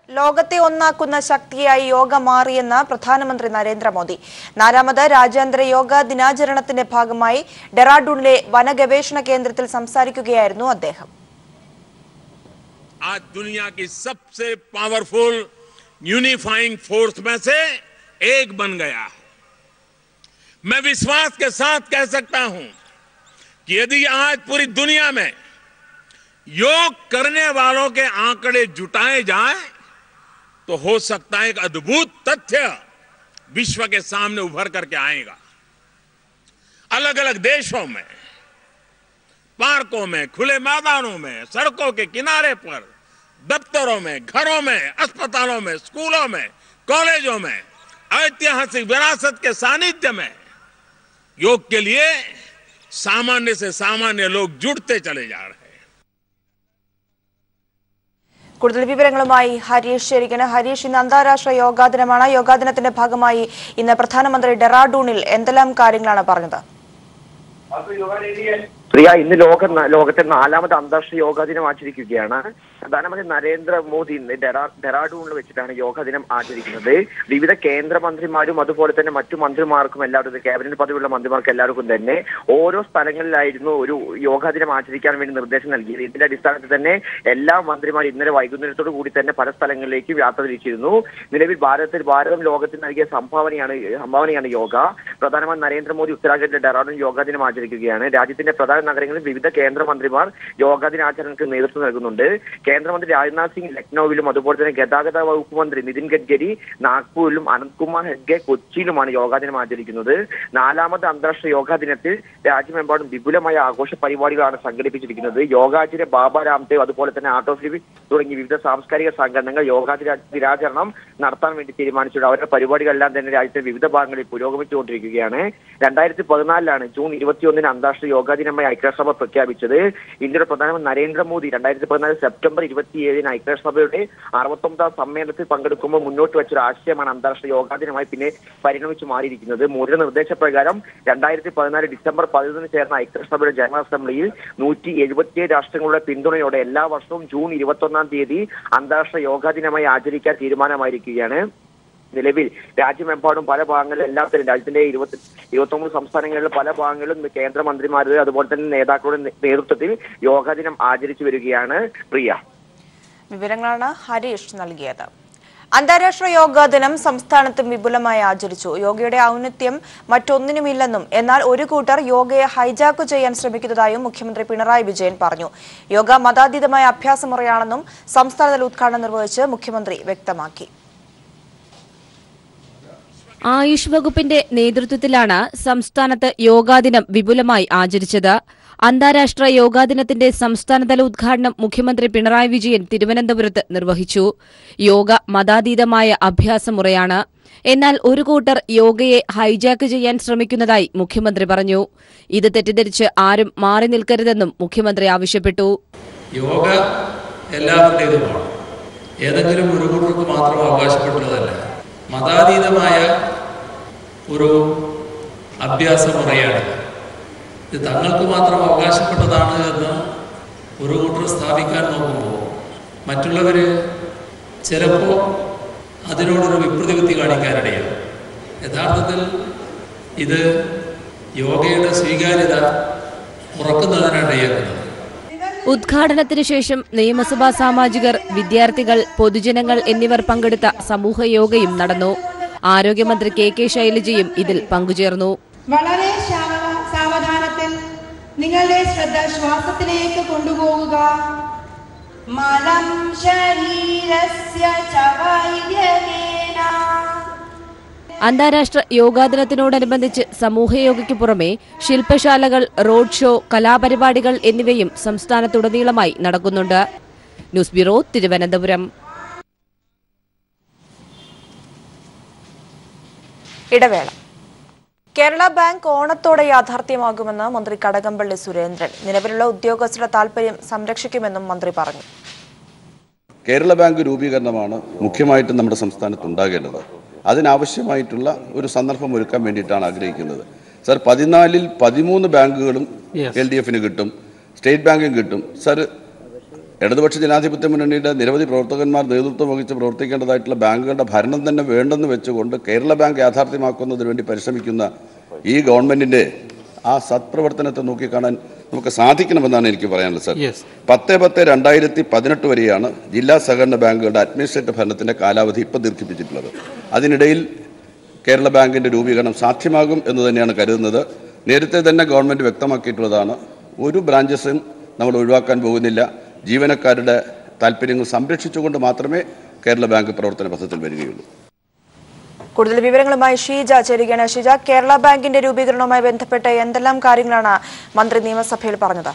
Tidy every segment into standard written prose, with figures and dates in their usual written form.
ലോകത്തെ ഒന്നാക്കുന്ന ശക്തിയായി യോഗ മാറിയെന്ന് പ്രധാനമന്ത്രി നരേന്ദ്രമോദി. 4ാമത് രാജ്യാന്തര യോഗ ദിനാചരണത്തിന്റെ ഭാഗമായി ഡെറാഡൂണിലെ വനഗവേഷണ കേന്ദ്രത്തിൽ സംസാരിക്കുകയായിരുന്നു അദ്ദേഹം. आज दुनिया की सबसे पावरफुल यूनिफाइंग फोर्स में से एक बन गया है. मैं विश्वास के साथ कह सकता हूं कि यदि आज पूरी दुनिया में योग करने वालों के आंकड़े जुटाए जाएं तो हो सकता है एक अद्भुत तथ्य विश्व के सामने उभर करके आएगा. अलग अलग देशों में, पार्कों में, खुले मैदानों में, सड़कों के किनारे पर, दफ्तरों में, घरों में, अस्पतालों में, स्कूलों में, कॉलेजों में ऐतिहासिक विरासत के सानिध्य में योग के लिए सामान्य से सामान्य लोग जुड़ते चले जा रहे हैं. കൂടുതൽ വിവരങ്ങളുമായി ഹരീഷ് ശരിക്കന്. ഹരീഷ്, ഇന്ന് അന്താരാഷ്ട്ര യോഗാ ദിനമാണ്. യോഗാ ദിനത്തിന്റെ ഭാഗമായി ഇന്ന് പ്രധാനമന്ത്രി ഡെറാഡൂണിൽ എന്തെല്ലാം കാര്യങ്ങളാണ് പറഞ്ഞത്? പ്രിയ, ഇന്ന് ലോകത്തെ 4ാമത് അന്താരാഷ്ട്ര യോഗാ ദിനം ആചരിക്കുകയാണ്. പ്രധാനമന്ത്രി നരേന്ദ്രമോദി ഇന്ന് ഡെറാഡൂണിൽ വെച്ചിട്ടാണ് യോഗാ ദിനം ആചരിക്കുന്നത്. വിവിധ കേന്ദ്രമന്ത്രിമാരും അതുപോലെ തന്നെ മറ്റു മന്ത്രിമാർക്കും എല്ലാവർക്കും, ക്യാബിനറ്റ് പദവിയുള്ള മന്ത്രിമാർക്കും എല്ലാവർക്കും തന്നെ ഓരോ സ്ഥലങ്ങളിലായിരുന്നു ഒരു യോഗാ ദിനം ആചരിക്കാൻ വേണ്ടി നിർദ്ദേശം നൽകിയത്. ഇതിന്റെ അടിസ്ഥാനത്തിൽ തന്നെ എല്ലാ മന്ത്രിമാരും ഇന്നലെ വൈകുന്നേരത്തോടു കൂടി തന്നെ പല സ്ഥലങ്ങളിലേക്ക് യാത്ര തിരിച്ചിരുന്നു. നിലവിൽ ഭാരതം ലോകത്തിന് നൽകിയ സംഭാവനയാണ് യോഗ. പ്രധാനമന്ത്രി നരേന്ദ്രമോദി ഉത്തരാഖണ്ഡിലെ ഡെറാഡൂൺ യോഗാ ദിനം ആചരിക്കുകയാണ്. രാജ്യത്തിന്റെ പ്രധാന നഗരങ്ങളിൽ വിവിധ കേന്ദ്രമന്ത്രിമാർ യോഗാ ദിനാചരണത്തിന് നേതൃത്വം നൽകുന്നുണ്ട്. കേന്ദ്രമന്ത്രി രാജ്നാഥ് സിംഗ് ലക്നൌവിലും അതുപോലെ തന്നെ ഗതാഗത വകുപ്പ് മന്ത്രി നിതിൻ ഗഡ്കരി നാഗ്പൂരിലും അനന്ത്കുമാർ ഹെഗ്ഡെ കൊച്ചിയിലുമാണ് യോഗാ ദിനം ആചരിക്കുന്നത്. 4ാമത് അന്താരാഷ്ട്ര യോഗാ ദിനത്തിൽ രാജ്യമെമ്പാടും വിപുലമായ ആഘോഷ പരിപാടികളാണ് സംഘടിപ്പിച്ചിരിക്കുന്നത്. യോഗാചാര്യ ബാബ രാംദേവ് അതുപോലെ തന്നെ ആർട്ട് ഓഫ് ലിവിംഗ് തുടങ്ങിയ വിവിധ സാംസ്കാരിക സംഘടനകൾ യോഗാ ദിനാചരണം നടത്താൻ വേണ്ടി തീരുമാനിച്ചിട്ടുണ്ട്. അവരുടെ പരിപാടികളെല്ലാം തന്നെ രാജ്യത്തെ വിവിധ ഭാഗങ്ങളിൽ പുരോഗമിച്ചുകൊണ്ടിരിക്കുകയാണ്. 2014 ജൂൺ 21 അന്താരാഷ്ട്ര യോഗാ ദിനമായി ഐക്യരാഷ്ട്രസഭ പ്രഖ്യാപിച്ചത്. ഇന്ത്യയുടെ പ്രധാനമന്ത്രി നരേന്ദ്രമോദി 2014 സെപ്റ്റംബർ 27 ഐക്യരാഷ്ട്രസഭയുടെ 69ാം സമ്മേളനത്തിൽ പങ്കെടുക്കുമ്പോൾ മുന്നോട്ട് വെച്ചൊരു ആശയമാണ് അന്താരാഷ്ട്ര യോഗാ ദിനമായി പിന്നെ പരിണമിച്ചു മാറിയിരിക്കുന്നത്. മോദിയുടെ നിർദ്ദേശപ്രകാരം 2014 ഡിസംബർ 11 ചേർന്ന ഐക്യരാഷ്ട്രസഭയുടെ ജനറൽ അസംബ്ലിയിൽ 177 രാഷ്ട്രങ്ങളുടെ പിന്തുണയോടെ എല്ലാ വർഷവും ജൂൺ 21 തീയതി അന്താരാഷ്ട്ര യോഗാ ദിനമായി ആചരിക്കാൻ തീരുമാനമായിരിക്കുകയാണ്. നിലവിൽ രാജ്യമെമ്പാടും പല ഭാഗങ്ങളിലും എല്ലാം തന്നെ രാജ്യത്തിന്റെ 29 സംസ്ഥാനങ്ങളിലെ പല ഭാഗങ്ങളിലും കേന്ദ്രമന്ത്രിമാരുടെ അതുപോലെ തന്നെ നേതാക്കളുടെ നേതൃത്വത്തിൽ യോഗാ ദിനം ആചരിച്ചു വരികയാണ്. പ്രിയ, വിവരങ്ങളാണ് ഹരീഷ് നൽകിയത്. അന്താരാഷ്ട്ര യോഗാ ദിനം സംസ്ഥാനത്തും വിപുലമായി ആചരിച്ചു. യോഗയുടെ ഔന്നത്യം മറ്റൊന്നിനുമില്ലെന്നും എന്നാൽ ഒരു കൂട്ടർ യോഗയെ ഹൈജാക്ക് ചെയ്യാൻ ശ്രമിക്കുന്നതായും മുഖ്യമന്ത്രി പിണറായി വിജയൻ പറഞ്ഞു. യോഗ മതാതീതമായ അഭ്യാസമുറയാണെന്നും സംസ്ഥാനതല ഉദ്ഘാടനം നിർവഹിച്ച് മുഖ്യമന്ത്രി വ്യക്തമാക്കി. ആയുഷ് വകുപ്പിന്റെ നേതൃത്വത്തിലാണ് സംസ്ഥാനത്ത് യോഗാദിനം വിപുലമായി ആചരിച്ചത്. അന്താരാഷ്ട്ര യോഗാദിനത്തിന്റെ സംസ്ഥാനതല ഉദ്ഘാടനം മുഖ്യമന്ത്രി പിണറായി വിജയൻ തിരുവനന്തപുരത്ത് നിർവഹിച്ചു. യോഗ മതാതീതമായ അഭ്യാസമുറയാണ്. എന്നാൽ ഒരു കൂട്ടർ യോഗയെ ഹൈജാക്ക് ചെയ്യാൻ ശ്രമിക്കുന്നതായി മുഖ്യമന്ത്രി പറഞ്ഞു. ഇത് തെറ്റിദ്ധരിച്ച് ആരും മാറി നിൽക്കരുതെന്നും മുഖ്യമന്ത്രി ആവശ്യപ്പെട്ടു. യോഗ എല്ലാവരുടേതുമാണ്. ഏതെങ്കിലും ഒരു കൂട്ടർക്ക് മാത്രം അവകാശപ്പെട്ടുള്ളതല്ല. മതാതീതമായ ഒരു അഭ്യാസമുറയാണ്. ഇത് തങ്ങൾക്ക് മാത്രം അവകാശപ്പെട്ടതാണ് എന്ന് ഒരു കൂട്ടർ സ്ഥാപിക്കാൻ നോക്കുമ്പോൾ മറ്റുള്ളവർ ചിലപ്പോൾ അതിനോടൊരു വിപ്രതിപത്തി കാണിക്കാനിടയാണ്. യഥാർത്ഥത്തിൽ ഇത് യോഗയുടെ സ്വീകാര്യത ഉറക്കുന്നതിനിടയാക്കുന്നത്. ഉദ്ഘാടനത്തിന് ശേഷം നിയമസഭാ സാമാജികർ, വിദ്യാർത്ഥികൾ, പൊതുജനങ്ങൾ എന്നിവർ പങ്കെടുത്ത സമൂഹയോഗയും നടന്നു. ആരോഗ്യമന്ത്രി കെ ശൈലജയും ഇതിൽ പങ്കുചേർന്നു. വളരെ സാവധാനത്തിൽ നിങ്ങളുടെ ശ്രദ്ധ ശ്വാസത്തിലേക്ക് കൊണ്ടുപോകുക. മലം ശരീരസ്യ ചവൈദ്യകേന. അന്താരാഷ്ട്ര യോഗാ ദിനത്തിനോടനുബന്ധിച്ച് സമൂഹയോഗയ്ക്ക് പുറമെ ശില്പശാലകൾ, റോഡ് ഷോ, കലാപരിപാടികൾ എന്നിവയും സംസ്ഥാനത്തുടനീളമായി നടക്കുന്നുണ്ട്. News bureau, Thiruvananthapuram. ഇടവേള. കേരള ബാങ്ക് ഓണത്തോടെ യാഥാർത്ഥ്യമാകുമെന്ന് മന്ത്രി കടകംപള്ളി സുരേന്ദ്രൻ. നിലവിലുള്ള ഉദ്യോഗസ്ഥരുടെ താൽപര്യം സംരക്ഷിക്കുമെന്നും മന്ത്രി പറഞ്ഞു. കേരള ബാങ്ക് രൂപീകരണമാണ് മുഖ്യമായിട്ടും നമ്മുടെ സംസ്ഥാനത്ത് ഉണ്ടാകേണ്ടത്. അതിനാവശ്യമായിട്ടുള്ള ഒരു സന്ദർഭം ഒരുക്കാൻ വേണ്ടിയിട്ടാണ് ആഗ്രഹിക്കുന്നത്. സർ, 14-13 ബാങ്കുകളും LDFന് കിട്ടും, സ്റ്റേറ്റ് ബാങ്കും കിട്ടും. സർ, ഇടതുപക്ഷ ജനാധിപത്യ മുന്നണിയുടെ നിരവധി പ്രവർത്തകന്മാർ നേതൃത്വം വഹിച്ച് പ്രവർത്തിക്കേണ്ടതായിട്ടുള്ള ബാങ്കുകളുടെ ഭരണം തന്നെ വേണ്ടെന്ന് വെച്ചുകൊണ്ട് കേരള ബാങ്ക് യാഥാർത്ഥ്യമാക്കുന്നതിന് വേണ്ടി പരിശ്രമിക്കുന്ന ഈ ഗവൺമെന്റിന്റെ ആ സത്പ്രവർത്തനത്തെ നോക്കിക്കാണാൻ നമുക്ക് സാധിക്കണമെന്നാണ് എനിക്ക് പറയാനുള്ളത് സർ. 10/10/2018 വരെയാണ് ജില്ലാ സഹകരണ ബാങ്കുകളുടെ അഡ്മിനിസ്ട്രേറ്റീവ് ഭരണത്തിന്റെ കാലാവധി ഇപ്പോൾ ദീർഘിപ്പിച്ചിട്ടുള്ളത്. അതിനിടയിൽ കേരള ബാങ്കിന്റെ രൂപീകരണം സാധ്യമാകും എന്ന് തന്നെയാണ് കരുതുന്നത്. നേരത്തെ തന്നെ ഗവൺമെന്റ് വ്യക്തമാക്കിയിട്ടുള്ളതാണ്, ഒരു ബ്രാഞ്ചസും നമ്മൾ ഒഴിവാക്കാൻ പോകുന്നില്ല. ജീവനക്കാരുടെ താല്പര്യങ്ങൾ സംരക്ഷിച്ചുകൊണ്ട് മാത്രമേ കേരള ബാങ്ക് പ്രവർത്തന പഥത്തിൽ വരികയുള്ളൂ. കൂടുതൽ വിവരങ്ങളുമായി ഷീജ ചേരുകയാണ്. ഷീജ, കേരള ബാങ്കിന്റെ രൂപീകരണവുമായി ബന്ധപ്പെട്ട് എന്തെല്ലാം കാര്യങ്ങളാണ് മന്ത്രി നിയമസഭയിൽ പറഞ്ഞത്?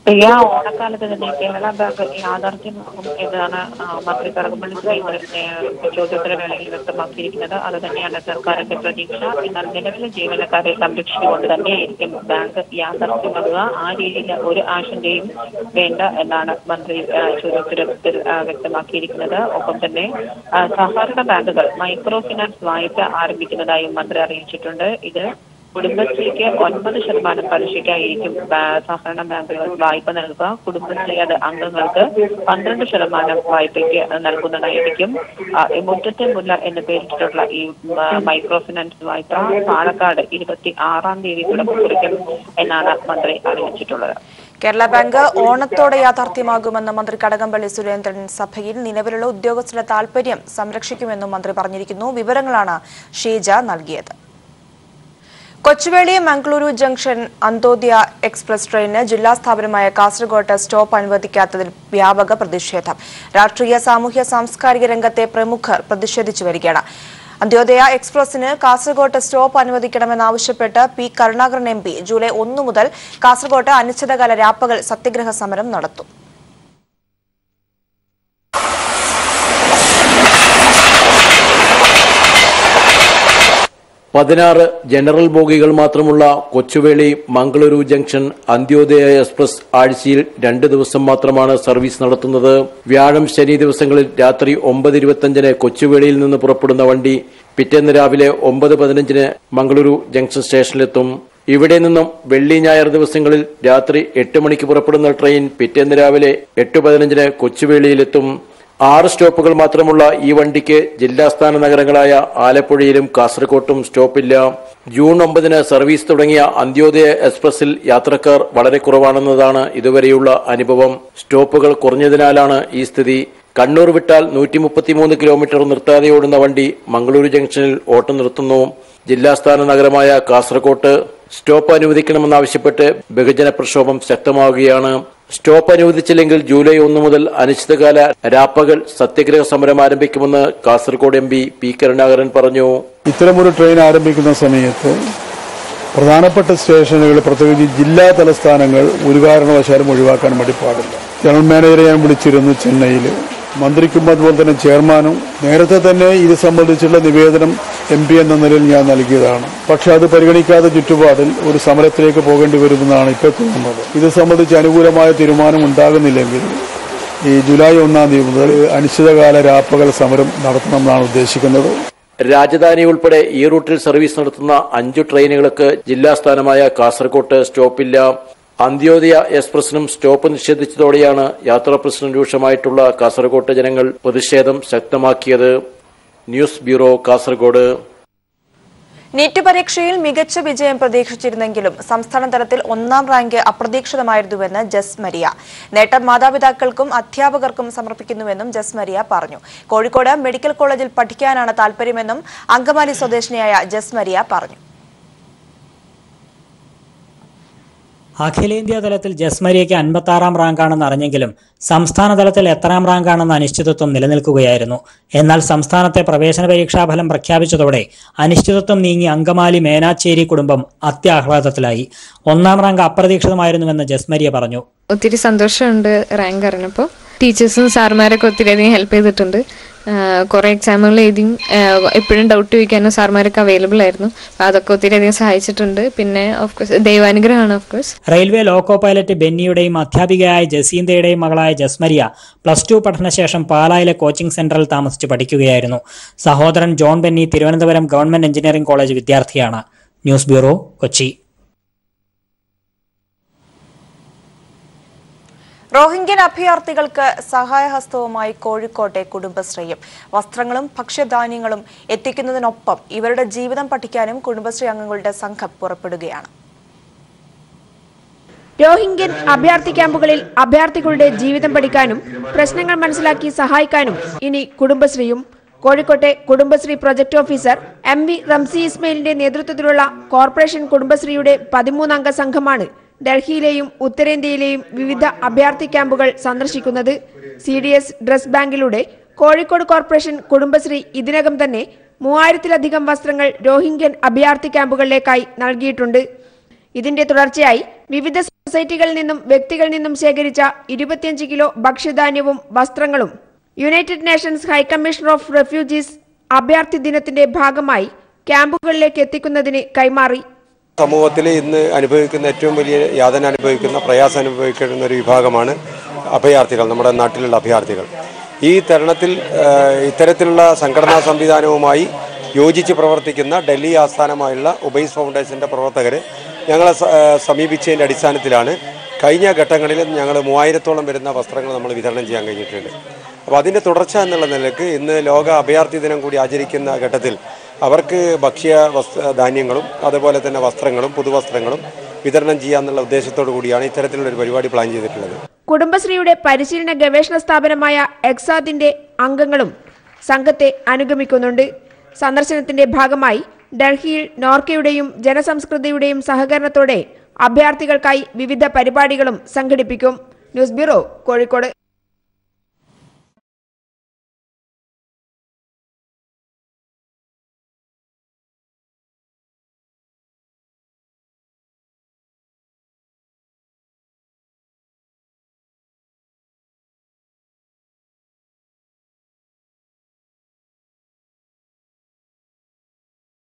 ഓണക്കാലത്ത് തന്നെ കേരള ബാങ്ക് യാഥാർത്ഥ്യമാകും എന്നാണ് മന്ത്രി കടകംപള്ളി സുരേന്ദ്രൻ ചോദ്യോത്തര വേളയിൽ വ്യക്തമാക്കിയിരിക്കുന്നത്. അത് തന്നെയാണ് സർക്കാരിന്റെ പ്രതീക്ഷ. എന്നാൽ നിലവിലെ ജീവനക്കാരെ സംരക്ഷിച്ചുകൊണ്ട് തന്നെയായിരിക്കും ബാങ്ക് യാഥാർത്ഥ്യമാകുക. ആ രീതിയിൽ ഒരു ആശങ്കയും വേണ്ട എന്നാണ് മന്ത്രി ചോദ്യോത്തരത്തിൽ വ്യക്തമാക്കിയിരിക്കുന്നത്. ഒപ്പം തന്നെ സഹകരണ ബാങ്കുകൾ മൈക്രോ ഫിനാൻസ് വായ്പ ആരംഭിക്കുന്നതായും മന്ത്രി അറിയിച്ചിട്ടുണ്ട്. ഇത് കുടുംബശ്രീക്ക് 9% പലിശയ്ക്കായിരിക്കും സഹകരണ ബാങ്കുകൾ വായ്പ നൽകുക. കുടുംബശ്രീ അംഗങ്ങൾക്ക് 12% വായ്പയ്ക്ക് നൽകുന്നതായിരിക്കും. മുറ്റത്തെ മുല്ല എന്ന് പേരിട്ടിട്ടുള്ള ഈ മൈക്രോ ഫിനാൻസ് വായ്പ പാലക്കാട് 26-ാം തീയതി തുടക്കം കുറിക്കും എന്നാണ് മന്ത്രി അറിയിച്ചിട്ടുള്ളത്. കേരള ബാങ്ക് ഓണത്തോടെ യാഥാർത്ഥ്യമാകുമെന്ന് മന്ത്രി കടകംപള്ളി സുരേന്ദ്രൻ സഭയിൽ നിലവിലുള്ള ഉദ്യോഗസ്ഥരുടെ താൽപര്യം സംരക്ഷിക്കുമെന്നും മന്ത്രി പറഞ്ഞിരിക്കുന്നു. വിവരങ്ങളാണ് ഷീജ നൽകിയത്. കൊച്ചുവേളി മംഗളൂരു ജംഗ്ഷൻ അന്ത്യോദയ എക്സ്പ്രസ് ട്രെയിനിന് ജില്ലാ സ്ഥാപനമായ കാസർഗോഡ് സ്റ്റോപ്പ് അനുവദിക്കാത്തതിൽ വ്യാപക പ്രതിഷേധം. രാഷ്ട്രീയ, സാമൂഹ്യ, സാംസ്കാരിക രംഗത്തെ പ്രമുഖർ പ്രതിഷേധിച്ചു വരികയാണ്. അന്ത്യോദയ എക്സ്പ്രസിന് കാസർഗോഡ് സ്റ്റോപ്പ് അനുവദിക്കണമെന്നാവശ്യപ്പെട്ട് പി കരുണാകരൻ MP ജൂലൈ 1 മുതൽ കാസർഗോഡ് അനിശ്ചിതകാല രാപ്പകൽ സത്യഗ്രഹ സമരം നടത്തും. പതിനാറ് ജനറൽ ബോഗികൾ മാത്രമുള്ള കൊച്ചുവേളി മംഗളൂരു ജംഗ്ഷൻ അന്ത്യോദയ എക്സ്പ്രസ് ആഴ്ചയിൽ 2 ദിവസം മാത്രമാണ് സർവീസ് നടത്തുന്നത്. വ്യാഴം, ശനി ദിവസങ്ങളിൽ രാത്രി 9:25 കൊച്ചുവേളിയിൽ നിന്ന് പുറപ്പെടുന്ന വണ്ടി പിറ്റേന്ന് രാവിലെ 9:15 മംഗളൂരു ജംഗ്ഷൻ സ്റ്റേഷനിലെത്തും. ഇവിടെ നിന്നും വെള്ളി, ഞായർ ദിവസങ്ങളിൽ രാത്രി 8 മണിക്ക് പുറപ്പെടുന്ന ട്രെയിൻ പിറ്റേന്ന് രാവിലെ 8:15 കൊച്ചുവേളിയിലെത്തും. 6 സ്റ്റോപ്പുകൾ മാത്രമുള്ള ഈ വണ്ടിക്ക് ജില്ലാസ്ഥാന നഗരങ്ങളായ ആലപ്പുഴയിലും കാസർകോട്ടും സ്റ്റോപ്പില്ല. ജൂൺ 9 സർവീസ് തുടങ്ങിയ അന്ത്യോദയ എക്സ്പ്രസിൽ യാത്രക്കാർ വളരെ കുറവാണെന്നതാണ് ഇതുവരെയുള്ള അനുഭവം. സ്റ്റോപ്പുകൾ കുറഞ്ഞതിനാലാണ് ഈ സ്ഥിതി. കണ്ണൂർ വിട്ടാൽ 133 കിലോമീറ്റർ നിർത്താതെ ഓടുന്ന വണ്ടി മംഗളൂരു ജംഗ്ഷനിൽ ഓട്ടം നിർത്തുന്നു. ജില്ലാസ്ഥാന നഗരമായ കാസർകോട്ട് സ്റ്റോപ്പ് അനുവദിക്കണമെന്നാവശ്യപ്പെട്ട് ബഹുജന പ്രക്ഷോഭം ശക്തമാവുകയാണ്. സ്റ്റോപ്പ് അനുവദിച്ചില്ലെങ്കിൽ ജൂലൈ 1 മുതൽ അനിശ്ചിതകാല രാപ്പകൽ സത്യഗ്രഹ സമരം ആരംഭിക്കുമെന്ന് കാസർഗോഡ് MP പി കരുണാകരൻ പറഞ്ഞു. ഇത്തരമൊരു ട്രെയിൻ ആരംഭിക്കുന്ന സമയത്ത് പ്രധാനപ്പെട്ട സ്റ്റേഷനുകൾ, പ്രത്യേകിച്ച് ജില്ലാ തലസ്ഥാനങ്ങൾ ഒരു കാരണവശാലും ഒഴിവാക്കാൻ വേണ്ടി പാടില്ല. ജനറൽ മാനേജറെ ഞാൻ വിളിച്ചിരുന്നു ചെന്നൈയിൽ. മന്ത്രിക്കും അതുപോലെ തന്നെ ചെയർമാനും നേരത്തെ തന്നെ ഇത് സംബന്ധിച്ചുള്ള നിവേദനം MP എന്ന നിലയിൽ ഞാൻ നൽകിയതാണ്. പക്ഷെ അത് പരിഗണിക്കാത്ത ചുറ്റുപാടിൽ ഒരു സമരത്തിലേക്ക് പോകേണ്ടി വരുമെന്നാണ് ഇപ്പോൾ തോന്നുന്നത്. ഇത് സംബന്ധിച്ച് അനുകൂലമായ തീരുമാനം ഉണ്ടാകുന്നില്ലെങ്കിൽ ഈ ജൂലൈ 1 മുതൽ അനിശ്ചിതകാല രാപ്പകൽ സമരം നടത്തണമെന്നാണ് ഉദ്ദേശിക്കുന്നത്. രാജധാനി ഉൾപ്പെടെ ഈ റൂട്ടിൽ സർവീസ് നടത്തുന്ന 5 ട്രെയിനുകൾക്ക് ജില്ലാസ്ഥാനമായ കാസർകോട്ട് സ്റ്റോപ്പില്ല. അന്ത്യോദയ എക്സ്പ്രസിനും സ്റ്റോപ്പ് നിഷേധിച്ചതോടെയാണ് യാത്രാ പ്രശ്നം രൂക്ഷമായിട്ടുള്ള കാസർകോട്ടെ ജനങ്ങൾ പ്രതിഷേധം ശക്തമാക്കിയത്. News bureau, Kasaragod. നീറ്റ് പരീക്ഷയിൽ മികച്ച വിജയം പ്രതീക്ഷിച്ചിരുന്നെങ്കിലും സംസ്ഥാന തലത്തിൽ 1ാം റാങ്ക് അപ്രതീക്ഷിതമായിരുന്നുവെന്ന് ജസ് മരിയ. നേട്ടം മാതാപിതാക്കൾക്കും അധ്യാപകർക്കും സമർപ്പിക്കുന്നുവെന്നും ജസ് മരിയ പറഞ്ഞു. കോഴിക്കോട് മെഡിക്കൽ കോളേജിൽ പഠിക്കാനാണ് താൽപര്യമെന്നും അങ്കമാലി സ്വദേശിനിയായ ജസ് മരിയ പറഞ്ഞു. അഖിലേന്ത്യാ തലത്തിൽ ജസ് മരിയയ്ക്ക് 56ാം റാങ്കാണെന്ന് അറിഞ്ഞെങ്കിലും സംസ്ഥാന തലത്തിൽ എത്രാം റാങ്കാണെന്ന അനിശ്ചിതത്വം നിലനിൽക്കുകയായിരുന്നു. എന്നാൽ സംസ്ഥാനത്തെ പ്രവേശന പരീക്ഷാഫലം പ്രഖ്യാപിച്ചതോടെ അനിശ്ചിതത്വം നീങ്ങി അങ്കമാലി മേനാച്ചേരി കുടുംബം അത്യാഹ്ലാദത്തിലായി. 1ാം റാങ്ക് അപ്രതീക്ഷിതമായിരുന്നുവെന്ന് ജസ് മരിയ പറഞ്ഞു. ഒത്തിരി സന്തോഷമുണ്ട് റാങ്ക് അറിഞ്ഞപ്പോൾ. ടീച്ചേഴ്സും സാർമാരൊക്കെ ഒത്തിരി അധികം ഹെൽപ്പ് ചെയ്തിട്ടുണ്ട്. കുറേ എക്സാമുകൾ എഴുതിയും എപ്പോഴും ഡൗട്ട് ചോദിക്കാനും സാർമാരൊക്കെ അവൈലബിൾ ആയിരുന്നു. അതൊക്കെ ഒത്തിരി അധികം സഹായിച്ചിട്ടുണ്ട്. പിന്നെ ഓഫ്കോഴ്സ് ദൈവാനുഗ്രഹമാണ്. ഓഫ്കോഴ്സ് റെയിൽവേ ലോക്കോ പൈലറ്റ് ബെന്നിയുടെയും അധ്യാപികയായ ജസീന്തയുടെയും മകളായ ജസ്മരിയ +2 പഠനശേഷം പാലായിലെ കോച്ചിംഗ് സെന്ററിൽ താമസിച്ച് പഠിക്കുകയായിരുന്നു. സഹോദരൻ John Benny Thiruvananthapuram government engineering college വിദ്യാർത്ഥിയാണ്. News bureau, Kochi. റോഹിംഗ്യൻ അഭയാർത്ഥികൾക്ക് സഹായഹസ്തവുമായി കോഴിക്കോട്ടെ കുടുംബശ്രീയും വസ്ത്രങ്ങളും ഭക്ഷ്യധാന്യങ്ങളും എത്തിക്കുന്നതിനൊപ്പം ഇവരുടെ ജീവിതം പഠിക്കാനും കുടുംബശ്രീ അംഗങ്ങളുടെ സംഘം പുറപ്പെടുകയാണ്. റോഹിംഗ്യൻ അഭയാർത്ഥി ക്യാമ്പുകളിൽ അഭയാർത്ഥികളുടെ ജീവിതം പഠിക്കാനും പ്രശ്നങ്ങൾ മനസ്സിലാക്കി സഹായിക്കാനും ഇനി കുടുംബശ്രീയും. കോഴിക്കോട്ടെ Kudumbashree project officer MV Ramsi ഇസ്മയിലിന്റെ നേതൃത്വത്തിലുള്ള കോർപ്പറേഷൻ കുടുംബശ്രീയുടെ 13-അംഗ സംഘമാണ് ഡൽഹിയിലെയും ഉത്തരേന്ത്യയിലെയും വിവിധ അഭയാർത്ഥി ക്യാമ്പുകൾ സന്ദർശിക്കുന്നത്. CDS ഡ്രസ് ബാങ്കിലൂടെ കോഴിക്കോട് കോർപ്പറേഷൻ കുടുംബശ്രീ ഇതിനകം തന്നെ 3000-ലധികം വസ്ത്രങ്ങൾ റോഹിംഗ്യൻ അഭയാർത്ഥി ക്യാമ്പുകളിലേക്കായി നൽകിയിട്ടുണ്ട്. ഇതിന്റെ തുടർച്ചയായി വിവിധ സൊസൈറ്റികളിൽ നിന്നും വ്യക്തികളിൽ നിന്നും ശേഖരിച്ച 25 കിലോ ഭക്ഷ്യധാന്യവും വസ്ത്രങ്ങളും United Nations high commissioner of refugees അഭയാർത്ഥി ദിനത്തിന്റെ ഭാഗമായി ക്യാമ്പുകളിലേക്ക് എത്തിക്കുന്നതിന് കൈമാറി. സമൂഹത്തിൽ ഇന്ന് അനുഭവിക്കുന്ന ഏറ്റവും വലിയ യാതന അനുഭവിക്കുന്ന പ്രയാസം അനുഭവിക്കുന്ന ഒരു വിഭാഗമാണ് അഭയാർത്ഥികൾ, നമ്മുടെ നാട്ടിലുള്ള അഭയാർത്ഥികൾ. ഈ തരുണത്തിൽ ഇത്തരത്തിലുള്ള സംഘടനാ സംവിധാനവുമായി യോജിച്ച് പ്രവർത്തിക്കുന്ന ഡൽഹി ആസ്ഥാനമായുള്ള ഉബൈസ് ഫൗണ്ടേഷന്റെ പ്രവർത്തകരെ ഞങ്ങളെ സമീപിച്ചതിൻ്റെ അടിസ്ഥാനത്തിലാണ് കഴിഞ്ഞ ഘട്ടങ്ങളിൽ ഞങ്ങൾ 3000-ഓളം വരുന്ന വസ്ത്രങ്ങൾ നമ്മൾ വിതരണം ചെയ്യാൻ കഴിഞ്ഞിട്ടുണ്ട്. അപ്പോൾ അതിൻ്റെ തുടർച്ച എന്നുള്ള നിലയ്ക്ക് ഇന്ന് ലോക അഭയാർത്ഥി ദിനം കൂടി ആചരിക്കുന്ന ഘട്ടത്തിൽ അവർക്ക് ധാന്യങ്ങളും അതുപോലെ തന്നെ വസ്ത്രങ്ങളും പുതുവസ്ത്രങ്ങളും വിതരണം ചെയ്യാന്നുള്ള ഉദ്ദേശത്തോടു കൂടിയാണ് ഇത്തരത്തിലുള്ള ഒരു പരിപാടി പ്ലാൻ ചെയ്തിട്ടുള്ളത്. കുടുംബശ്രീയുടെ പരിശീലന ഗവേഷണ സ്ഥാപനമായ എക്സാദിന്റെ അംഗങ്ങളും സംഘത്തെ അനുഗമിക്കുന്നുണ്ട്. സന്ദർശനത്തിന്റെ ഭാഗമായി ഡൽഹിയിൽ നോർക്കയുടെയും ജനസംസ്കൃതിയുടെയും സഹകരണത്തോടെ അഭയാർത്ഥികൾക്കായി വിവിധ പരിപാടികളും സംഘടിപ്പിക്കും. News bureau, Kozhikode.